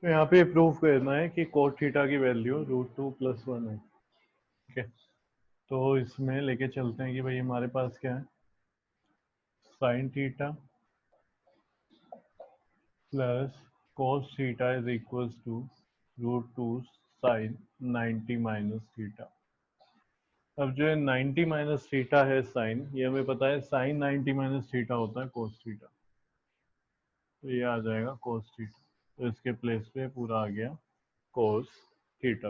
तो यहाँ पे प्रूव करना है कि कोट थीटा की वैल्यू √2 + 1 है। ठीक है, तो इसमें लेके चलते हैं कि भाई हमारे पास क्या है, sine theta plus cos theta is equals to √2 sine 90 minus theta. अब जो है 90 माइनस थीटा है साइन, ये हमें पता है साइन 90 माइनस थीटा होता है कोस थीटा, तो ये आ जाएगा कोस थीटा। तो इसके प्लेस पे पूरा आ गया कोस थीटा।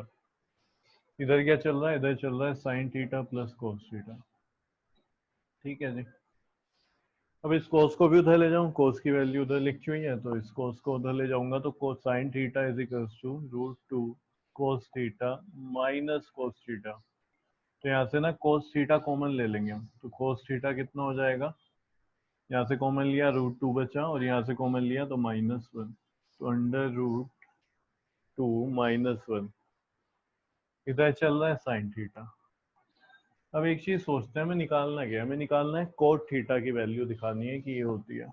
इधर क्या चल रहा है, इधर चल रहा है sine theta plus cos theta. ठीक है जी। अब इस कोस को भी उधर ले जाऊं, कोस की वैल्यू उधर लिखी हुई है, तो इस कोस को उधर ले जाऊंगा तो cos sine theta is equals to √2 cos theta minus cos theta. तो यहाँ से ना कोस थीटा कॉमन ले लेंगे हम, तो कोस थीटा कितना हो जाएगा, यहाँ से कॉमन लिया √2 बचा और यहाँ से कॉमन लिया तो -1, तो √2 -1 इधर चल रहा है साइन थीटा। अब एक चीज सोचते हैं, हमें निकालना क्या है, हमें निकालना है कोट थीटा की वैल्यू दिखानी है कि ये होती है।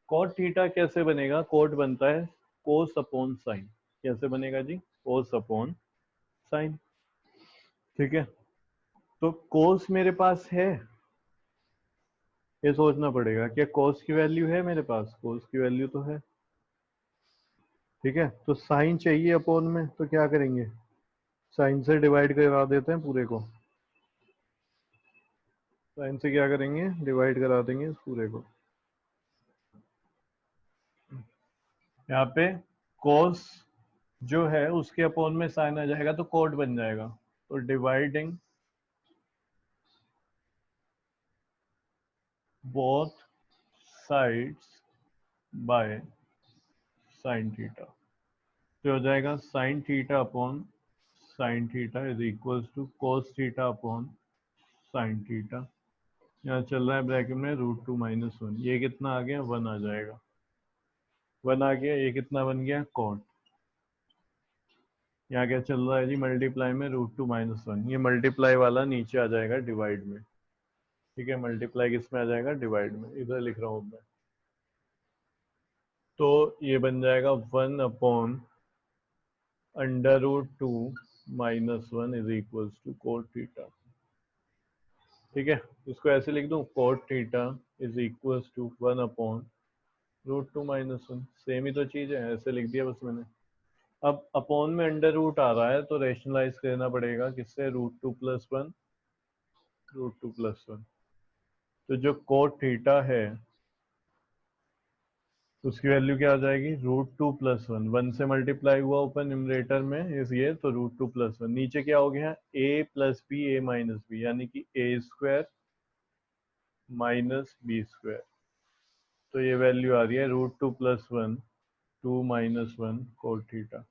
कोट थीटा कैसे बनेगा, कोट बनता है कोस अपॉन साइन। कैसे बनेगा जी, कोस अपॉन साइन। ठीक है, तो कोस मेरे पास है, ये सोचना पड़ेगा क्या कोस की वैल्यू है मेरे पास, कोस की वैल्यू तो है। ठीक है, तो साइन चाहिए अपॉन में, तो क्या करेंगे, साइन से डिवाइड करा देते हैं पूरे को। साइन से क्या करेंगे, डिवाइड करा देंगे इस पूरे को। यहाँ पे कोस जो है उसके अपॉन में साइन आ जाएगा तो कोट बन जाएगा, तो dividing both sides by sine theta, तो हो जाएगा sine theta upon sine theta is equals to cos theta upon sine theta. यहाँ चल रहा है ब्रैकेट में √2 - 1, ये कितना आ गया, 1 आ जाएगा, 1 आ गया, ये कितना बन गया कॉट। यहाँ क्या चल रहा है जी, मल्टीप्लाई में √2 - 1, ये मल्टीप्लाई वाला नीचे आ जाएगा डिवाइड में। ठीक है, मल्टीप्लाई किस में आ जाएगा, डिवाइड में, इधर लिख रहा हूँ मैं। तो ये बन जाएगा 1 upon √2 - 1 is equals to cot theta. ठीक है, इसको ऐसे लिख दूं, cot theta is equals to 1 upon √2 - 1, same ही तो चीज है, ऐसे लिख दिया बस मैंने। अब अपॉन में अंडर रूट आ रहा है तो रेशनलाइज करना पड़ेगा किससे, √2 + 1, √2 + 1। तो जो कोट थीटा है उसकी वैल्यू क्या आ जाएगी, √2 + 1, 1 से मल्टीप्लाई हुआ ऊपर न्यूमरेटर में इस ये, तो √2 + 1, नीचे क्या हो गया, a + b a - b, यानी कि a² - b²। तो ये वैल्यू आ रही है √2 + 1 2 - 1 कोट थीटा।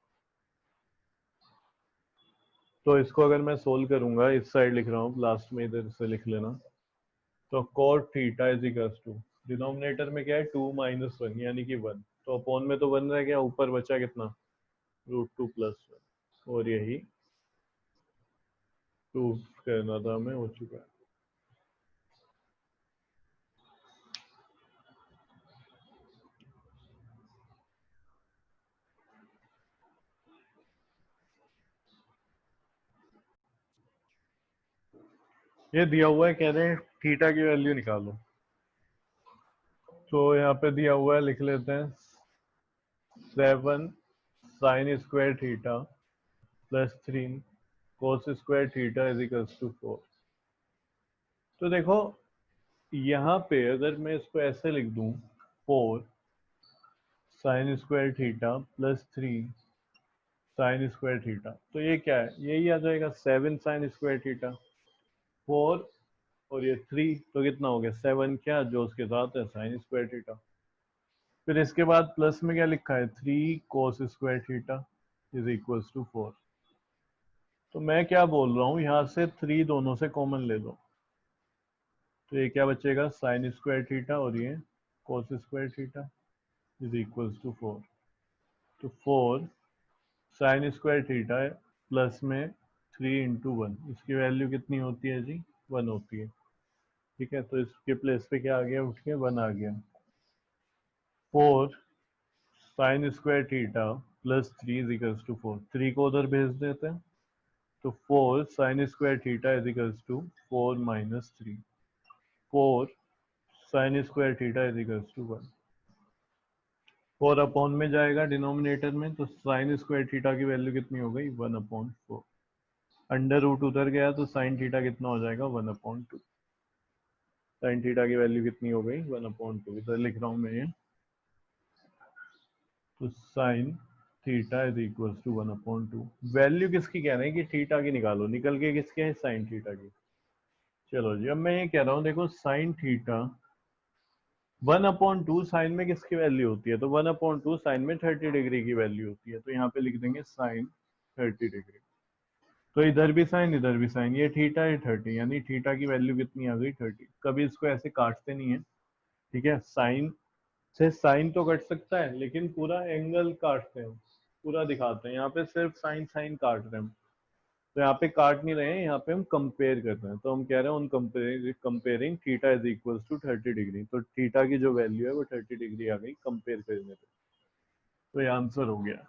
तो इसको अगर मैं सोल्व करूंगा, इस साइड लिख रहा हूँ, लास्ट में इधर से लिख लेना, तो cot theta is equals to, denominator में क्या है 2 - 1 यानी कि 1, तो अपॉन में तो 1 रह गया, ऊपर बचा कितना, √2 + 1, और यही प्रूव करना था हमें, हो चुका है। ये दिया हुआ है, कह रहे हैं थीटा की वैल्यू निकालो, तो यहाँ पे दिया हुआ है, लिख लेते हैं 7 sin² theta +3 cos² theta is equals to 4। तो देखो यहाँ पे अगर मैं इसको ऐसे लिख दूं, 4 sin² थीटा +3 sin² थीटा, तो ये क्या है, यही आ जाएगा 7 sin² थीटा, 4 और ये 3, तो कितना हो गया 7, क्या जो उसके साथ है sin² थीटा। फिर इसके बाद प्लस में क्या लिखा है, 3 cos² theta is equals to 4। तो मैं क्या बोल रहा हूँ, यहाँ से 3 दोनों से कॉमन ले लो, तो ये क्या बचेगा sin² थीटा और ये cos² theta is equals to 4। तो 4 sin² थीटा है प्लस में 3 × 1, इसकी वैल्यू कितनी होती है जी, 1 होती है। ठीक है, तो इसके प्लेस पे क्या आ गया, उठ के 1 आ गया। 4 sin² theta plus 3 is equals to 4, 3 को उधर भेज देते हैं तो 4 sine square theta is equals to 4 minus 3, 4 sine square theta is equals to 1। 4 upon में जाएगा डिनोमिनेटर में, तो साइन स्क्वायर थीटा की वैल्यू कितनी हो गई 1/4। अंडर रूट उधर गया तो साइन थीटा कितना हो जाएगा 1/2। साइन थीटा की वैल्यू कितनी हो गई 1/2, इधर लिख रहा हूँ मैं ये। तो sine theta is equal to 1/2। Value किसकी कह रहे हैं कि थीटा की निकालो, निकल के किसके है साइन थीटा की। चलो जी, अब मैं ये कह रहा हूँ देखो साइन थीटा 1/2 साइन में किसकी वैल्यू होती है, तो 1/2 साइन में 30 डिग्री की वैल्यू होती है, तो यहाँ पे लिख देंगे साइन 30 डिग्री। तो इधर भी साइन इधर भी साइन, ये थीटा है 30, यानी थीटा की वैल्यू कितनी आ गई 30। कभी इसको ऐसे काटते नहीं है, ठीक है, साइन से साइन तो कट सकता है लेकिन पूरा एंगल काटते हैं, पूरा दिखाते हैं, यहाँ पे सिर्फ साइन साइन काट रहे हैं हम। तो यहाँ पे काट नहीं रहे हैं, यहाँ पे हम कंपेयर कर रहे हैं, तो हम कह रहे हैं उन comparing theta is equal to 30 degree, तो थीटा की जो वैल्यू है वो 30 डिग्री आ गई कंपेयर करने पे। तो ये आंसर हो गया।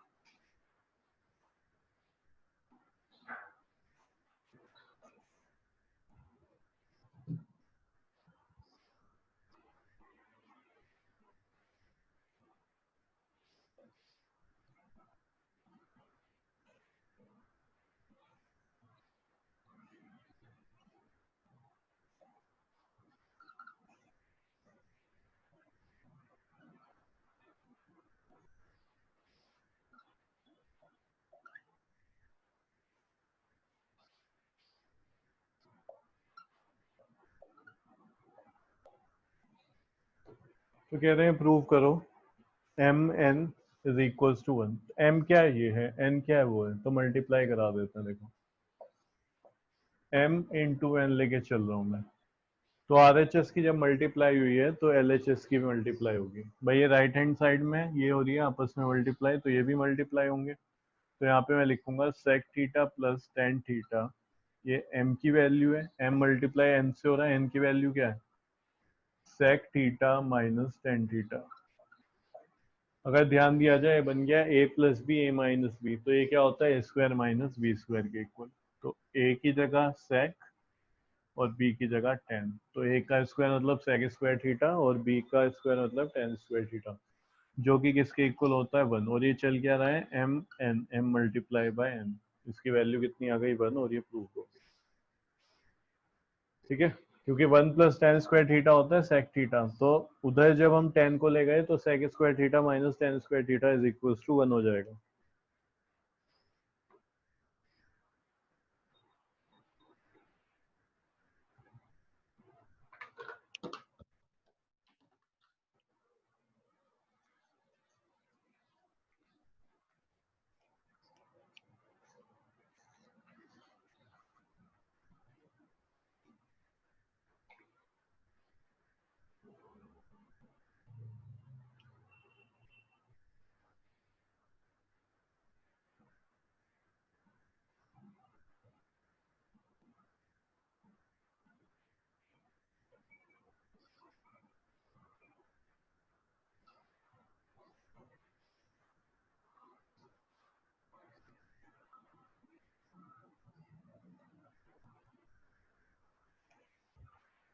तो कह रहे हैं प्रूव करो m n is equal to 1। M क्या है, ये है, एन क्या है वो है, तो मल्टीप्लाई करा देते हैं। देखो एम इंटू एन लेके चल रहा हूँ मैं, तो आर एच एस की जब मल्टीप्लाई हुई है तो एल एच एस की भी मल्टीप्लाई होगी। भाई ये राइट हैंड साइड में ये हो रही है आपस में मल्टीप्लाई, तो ये भी मल्टीप्लाई होंगे। तो यहाँ पे मैं लिखूंगा sec theta plus tan theta, ये एम की वैल्यू है, एम मल्टीप्लाई एन से हो रहा है, एन की वैल्यू क्या है sec theta minus tan theta. अगर ध्यान दिया जाए बन गया a plus b a minus b, तो ये क्या होता है ए स्क्वायर माइनस बी स्क्वायर के इक्वल। तो ए की जगह सेक और बी की जगह टेन, तो ए का स्क्वायर मतलब सेक स्क्वायर थीटा और बी का स्क्वायर मतलब टेन स्क्वायर थीटा, जो कि किसके इक्वल होता है 1। और ये चल क्या रहा है m n, m multiply by n, इसकी वैल्यू कितनी आ गई 1, और ये प्रूव हो गई। ठीक है, क्योंकि 1 प्लस टेन स्क्वायर थीटा होता है सेक थीटा, तो उधर जब हम टेन को ले गए तो sec square theta minus tan square theta is equal to 1 हो जाएगा।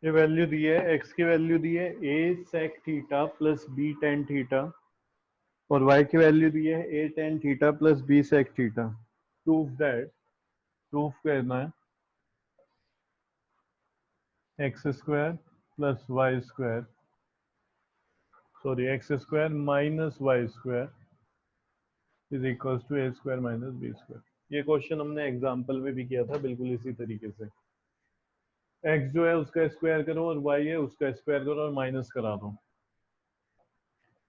ये वैल्यू दी है, एक्स की वैल्यू दी है a sec theta plus b tan theta, और वाई की वैल्यू दी है a tan theta plus b sec theta. Proof that, proof करना है x square plus y square, sorry x square minus Y square is equal to a square minus B square. ये question हमने example में भी किया था बिल्कुल इसी तरीके से। एक्स जो है उसका स्क्वायर करो और वाई है उसका स्क्वायर करो और माइनस करा दो।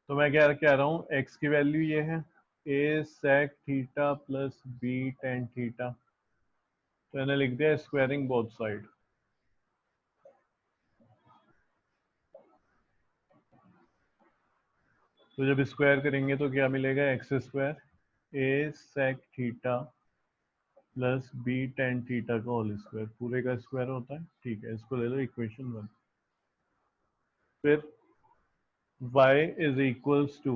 तो मैं क्या कह रहा हूँ एक्स की वैल्यू ये है a sec theta plus b tan theta, तो मैंने लिख दिया स्क्वायरिंग बोथ साइड। तो जब स्क्वायर करेंगे तो क्या मिलेगा x square a sec theta plus b tan theta का होल स्क्वायर, पूरे का स्क्वायर होता है। ठीक है, इसको ले लो इक्वेशन 1। फिर y is equals to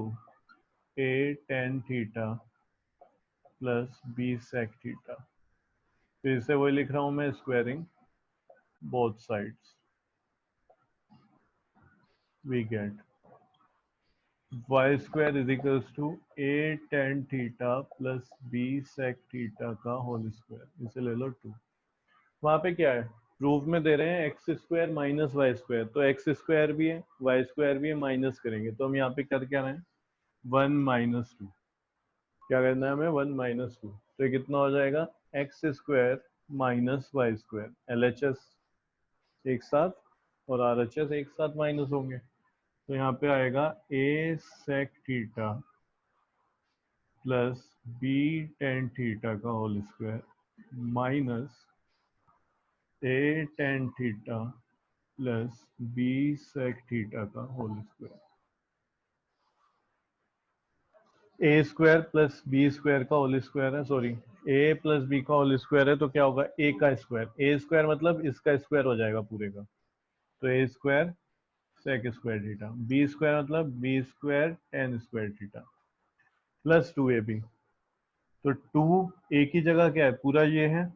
a tan theta plus b sec theta. फिर से वही लिख रहा हूं मैं, squaring both sides, we get y square is equals to a tan theta plus b sec theta का होल स्क्वायर। इसे ले लो 2। वहां पे क्या है, प्रूफ में दे रहे हैं x square minus Y square, तो एक्स स्क्वायर भी है वाई स्क्वायर भी है, माइनस करेंगे तो हम यहाँ पे कर क्या रहे हैं, 1 - 2। क्या करना है हमें, 1 - 2। तो ये कितना हो जाएगा, x square minus Y square, L H S एक साथ और आर एच एस एक साथ माइनस होंगे। तो यहाँ पे आएगा a sec theta plus b tan theta का whole square minus a tan theta plus b sec theta का whole square. A square plus b square का होल स्क्वायर है, सॉरी ए प्लस बी का होल स्क्वायर है, तो क्या होगा ए का स्क्वायर, ए स्क्वायर मतलब इसका स्क्वायर हो जाएगा पूरे का, तो a square sec square theta, b square मतलब b square tan square theta plus 2ab। तो 2 ए की जगह क्या है, पूरा ये है,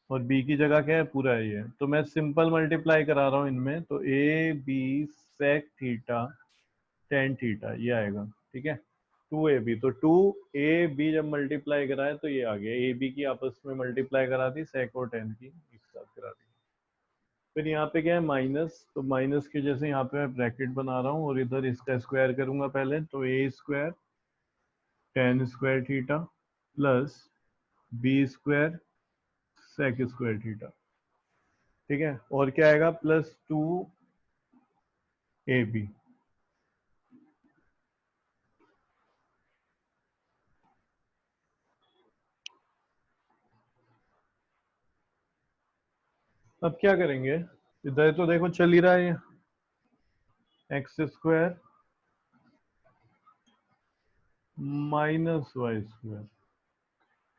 और बी की जगह क्या है, पूरा ये है, तो मैं सिंपल मल्टीप्लाई करा रहा हूँ इनमें, तो a b sec theta tan theta ये आएगा, ठीक है। 2ab, तो 2ab जब मल्टीप्लाई कराए तो ये आ गया, ए बी की आपस में मल्टीप्लाई करा दी, सेक और टेन की एक साथ करा दी। फिर यहाँ पे क्या है माइनस, तो माइनस की जैसे यहाँ पे मैं ब्रैकेट बना रहा हूँ और इधर इसका स्क्वायर करूंगा पहले, तो a square tan square theta plus b square sec square theta, ठीक है। और क्या आएगा, प्लस 2ab। अब क्या करेंगे, इधर तो देखो चल ही रहा है, x square minus Y square,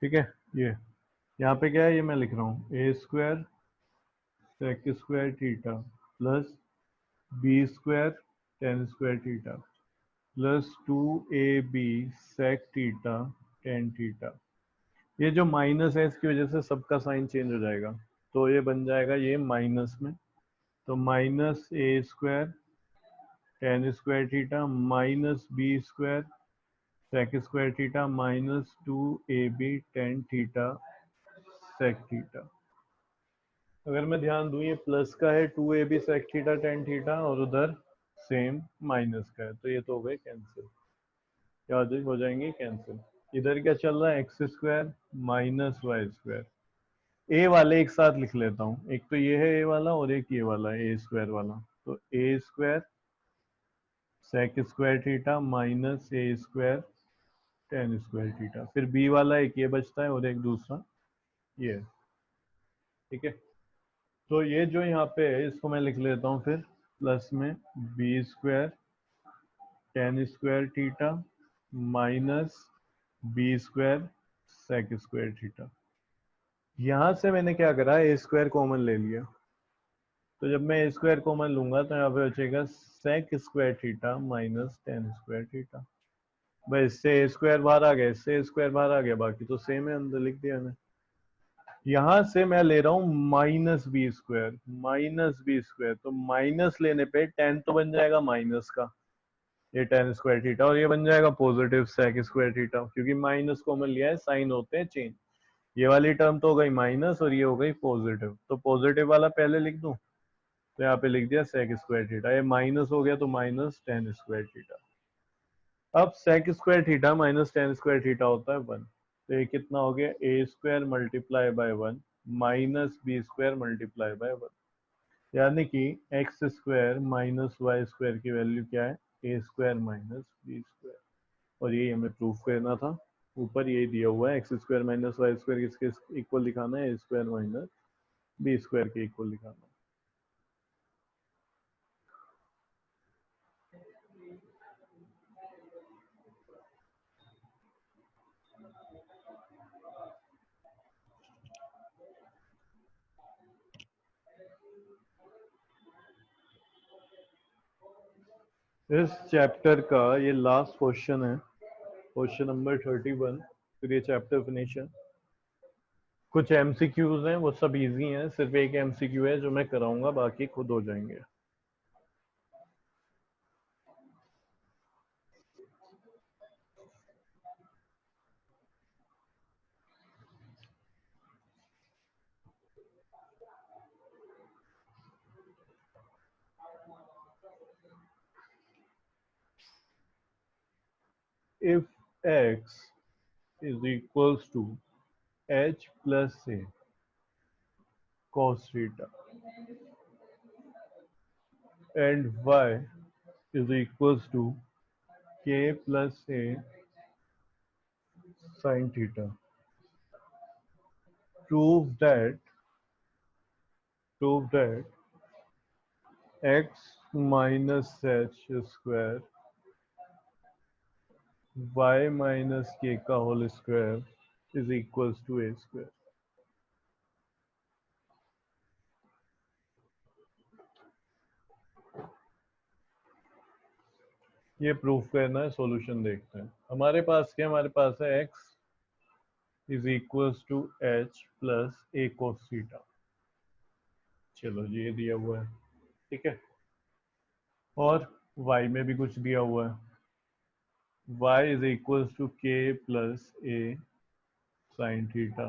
ठीक है। ये यहाँ पे क्या है, ये मैं लिख रहा हूँ a square sec square theta plus b square tan square theta plus 2ab sec theta tan theta. ये जो माइनस है इसकी वजह से सबका साइन चेंज हो जाएगा, तो ये बन जाएगा ये माइनस में, तो minus a square tan square theta minus B square sec square theta minus 2ab tan theta sec theta. अगर मैं ध्यान दूं ये प्लस का है, 2ab sec theta tan theta, और उधर सेम माइनस का है, तो ये तो हो गए कैंसिल, क्या हो जाएंगे कैंसिल। इधर क्या चल रहा है, x square minus Y square, a वाले एक साथ लिख लेता हूँ, एक तो ये है ए वाला और एक ये वाला ए स्क्वायर वाला, तो a square sec square theta minus a square tan square theta, फिर बी वाला एक ये बचता है और एक दूसरा ये, ठीक है। तो ये जो यहाँ पे है इसको मैं लिख लेता हूँ फिर प्लस में b square tan square theta minus B square sec square theta. यहाँ से मैंने क्या करा, ए स्क्वायर कॉमन ले लिया, तो जब मैं ए स्क्वायर कॉमन लूंगा तो यहाँ पे बचेगा sec square theta minus tan square theta. भाई इससे ए स्क्वायर बाहर आ गया, इससे ए स्क्वायर बाहर आ गया, बाकी तो सेम है, अंदर लिख दिया मैंने। यहां से मैं ले रहा हूँ minus B square, minus B square, तो माइनस लेने पे टेन तो बन जाएगा माइनस का, ये टेन स्क्वायर थीटा, और ये बन जाएगा पॉजिटिव सेक स्क्वायर थीटा, क्योंकि माइनस कॉमन लिया है, साइन होते हैं चेंज। ये वाली टर्म तो हो गई माइनस और ये हो गई पॉजिटिव, तो पॉजिटिव वाला पहले लिख दूं, तो यहाँ पे लिख दिया सेक स्क्वायर थीटा, ये माइनस हो गया तो माइनस टेन स्क्वायर थीटा। अब sec square theta minus tan square theta होता है 1, तो ये कितना हो गया, A square multiply by 1 minus B square multiply by 1, यानी कि X square minus Y square की वैल्यू क्या है, ए स्क्वायर माइनस बी स्क्वायर। और यही हमें प्रूफ करना था, ऊपर यही दिया हुआ है, x square minus Y square किसके इक्वल दिखाना है, ए स्क्वायर माइनस बी स्क्वायर के इक्वल दिखाना है। इस चैप्टर का ये लास्ट क्वेश्चन है, क्वेश्चन नंबर 31। फिर ये चैप्टर फिनिश है। कुछ एमसीक्यूज हैं, वो सब इजी हैं, सिर्फ एक एमसीक्यू है जो मैं कराऊंगा, बाकी खुद हो जाएंगे। If x is equals to h plus a cos theta and y is equals to k plus a sin theta, prove that x minus h square y minus k का whole square is equals to a square. ये proof करना है, solution देखते हैं। हमारे पास क्या, हमारे पास है x is equals to h plus a cos theta. चलो जी, ये दिया हुआ है, ठीक है। और y में भी कुछ दिया हुआ है, y is equals to k plus a sin theta.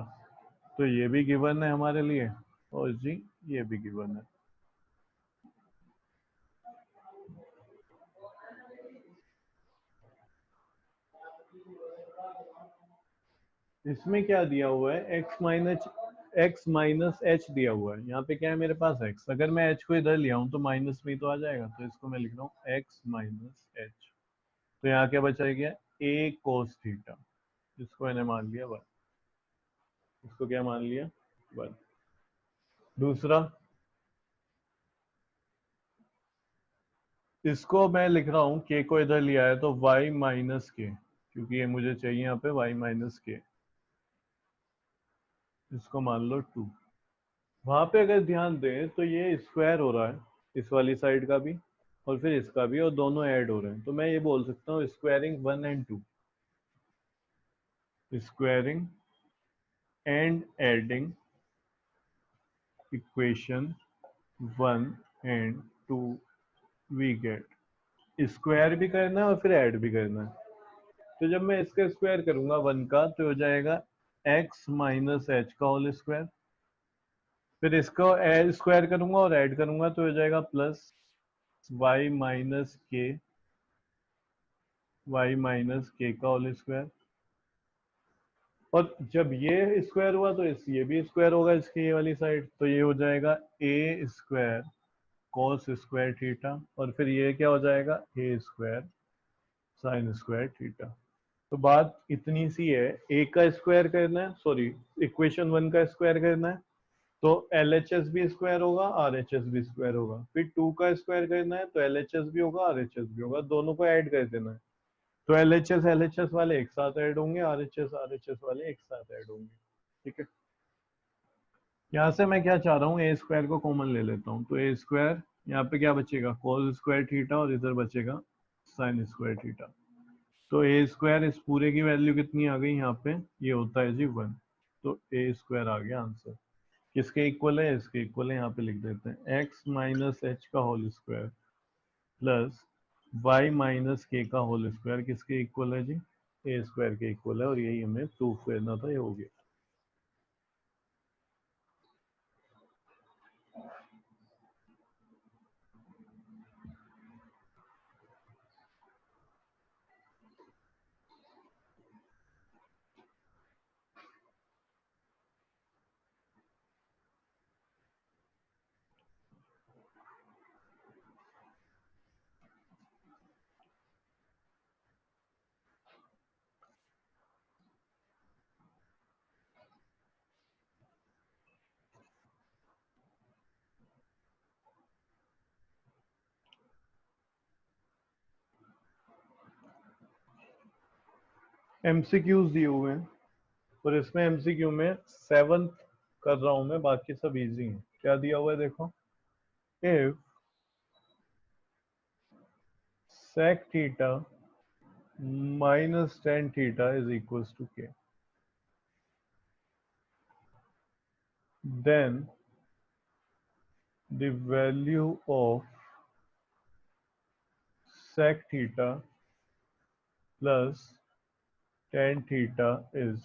तो ये भी गिवन है हमारे लिए, और जी ये भी गिवन है। इसमें क्या दिया हुआ है, x माइनस एच दिया हुआ है। यहाँ पे क्या है मेरे पास x, अगर मैं h को इधर ले आऊं तो माइनस में तो आ जाएगा, तो इसको मैं लिख रहा हूँ x माइनस एच। तो यहाँ क्या बचा गया, a cos थीटा, इसको मैंने मान लिया 1। इसको क्या मान लिया, 1। दूसरा, इसको मैं लिख रहा हूँ k को इधर लिया है तो y माइनस के, क्योंकि ये मुझे चाहिए यहाँ पे y माइनस के, इसको मान लो 2। वहां पे अगर ध्यान दें तो ये स्क्वायर हो रहा है, इस वाली साइड का भी और फिर इसका भी, और दोनों ऐड हो रहे हैं। तो मैं ये बोल सकता हूँ squaring 1 and 2, squaring and adding equation 1 and 2 we get. Square भी करना है और फिर ऐड भी करना है। तो जब मैं इसका स्क्वायर करूंगा 1 का तो हो जाएगा x माइनस एच का होल स्क्वायर, फिर इसको स्क्वायर करूंगा और ऐड करूंगा तो हो जाएगा प्लस y माइनस के, y माइनस के का होल स्क्वायर। और जब ये स्क्वायर हुआ तो ये भी स्क्वायर होगा इसकी ये वाली साइड, तो ये हो जाएगा ए स्क्वायर कॉस स्क्वायर थीटा, और फिर ये क्या हो जाएगा, ए स्क्वायर साइन स्क्वायर थीटा। तो बात इतनी सी है, ए का स्क्वायर करना है, सॉरी इक्वेशन 1 का स्क्वायर करना है, तो एल एच एस भी स्क्वायर होगा, आर एच एस भी स्क्वायर होगा। फिर 2 का स्क्वायर करना है तो एल एच एस भी होगा, आर एच एस भी होगा, दोनों को ऐड कर देना है। तो एल एच एस वाले एक साथ ऐड होंगे, आर एच एस वाले एक साथ ऐड होंगे, ठीक है। यहाँ से मैं क्या चाह रहा हूँ, ए स्क्वायर को कॉमन ले लेता हूँ, तो ए स्क्वायर यहाँ पे क्या बचेगा, कोस स्क्वायर थीटा, और इधर बचेगा साइन स्क्वायर थीटा। तो ए स्क्वायर इस पूरे की वैल्यू कितनी आ गई यहाँ पे, ये होता है जी 1। तो ए स्क्वायर आ गया आंसर। किसके इक्वल है, इसके इक्वल है, यहाँ पे लिख देते हैं एक्स माइनस एच का whole square plus y minus k का होल स्क्वायर किसके इक्वल है जी, ए स्क्वायर के इक्वल है, और यही हमें प्रूफ करना था, ये हो गया। एमसीक्यूज दिए हुए हैं, और इसमें एमसीक्यू में 7th कर रहा हूं मैं, बाकी सब इजी हैं। क्या दिया हुआ है देखो, if sec theta minus tan theta is equal to k. then the value of sec theta plus tan theta is।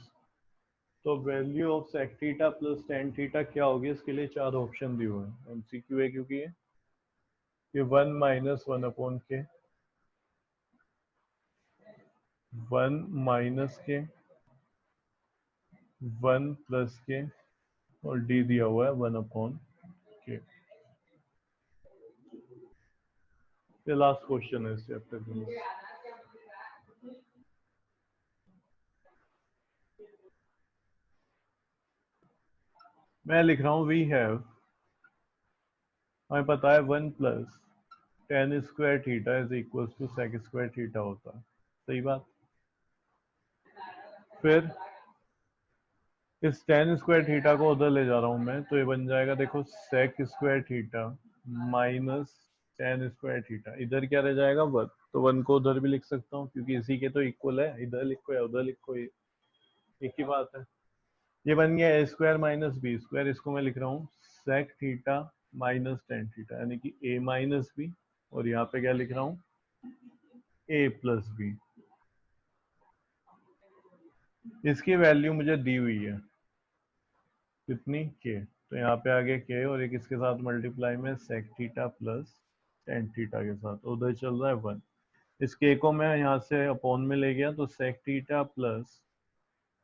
तो value of sec theta plus tan theta क्या होगी, इसके लिए 4 ऑप्शन दिए हुए हैं। एमसीक्यू है क्योंकि ये 1 माइनस 1 अपॉन के, 1 माइनस के, 1 प्लस के, और डी दिया हुआ है 1 अपॉन के। ये लास्ट क्वेश्चन है इस चैप्टर में। मैं लिख रहा हूँ वी हैव, हमें पता है 1 plus tan square theta is equal to sec square theta होता है, सही बात। फिर इस tan स्क्वायर थीटा को उधर ले जा रहा हूं मैं, तो ये बन जाएगा देखो sec square theta minus tan square theta, इधर क्या रह जाएगा 1, तो 1 को उधर भी लिख सकता हूँ क्योंकि इसी के तो इक्वल है, इधर लिखो या उधर लिखो एक ही बात है। ये बन गया A square minus B square, इसको मैं लिख रहा हूँ sec theta minus tan theta, यानी कि a माइनस बी, और यहाँ पे क्या लिख रहा हूँ a प्लस बी। इसकी वैल्यू मुझे दी हुई है कितनी, के, तो यहाँ पे आ गया के, और एक इसके साथ मल्टीप्लाई में sec theta plus tan theta के साथ, उधर चल रहा है 1। इस के को मैं यहाँ से अपॉन में ले गया, तो sec theta plus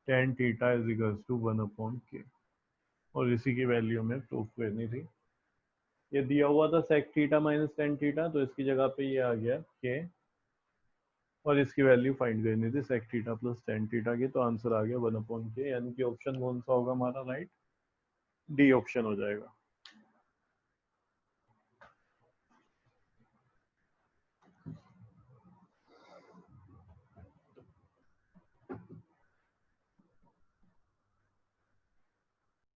tan theta is equals to 1 upon k, और इसी की वैल्यू में प्रूफ करनी थी। ये दिया हुआ था sec theta minus tan theta, तो इसकी जगह पे ये आ गया के, और इसकी वैल्यू फाइंड करनी थी sec theta plus tan theta की, तो आंसर आ गया 1 अपॉन के, यानी कि ऑप्शन कौन सा होगा हमारा राइट, डी ऑप्शन हो जाएगा।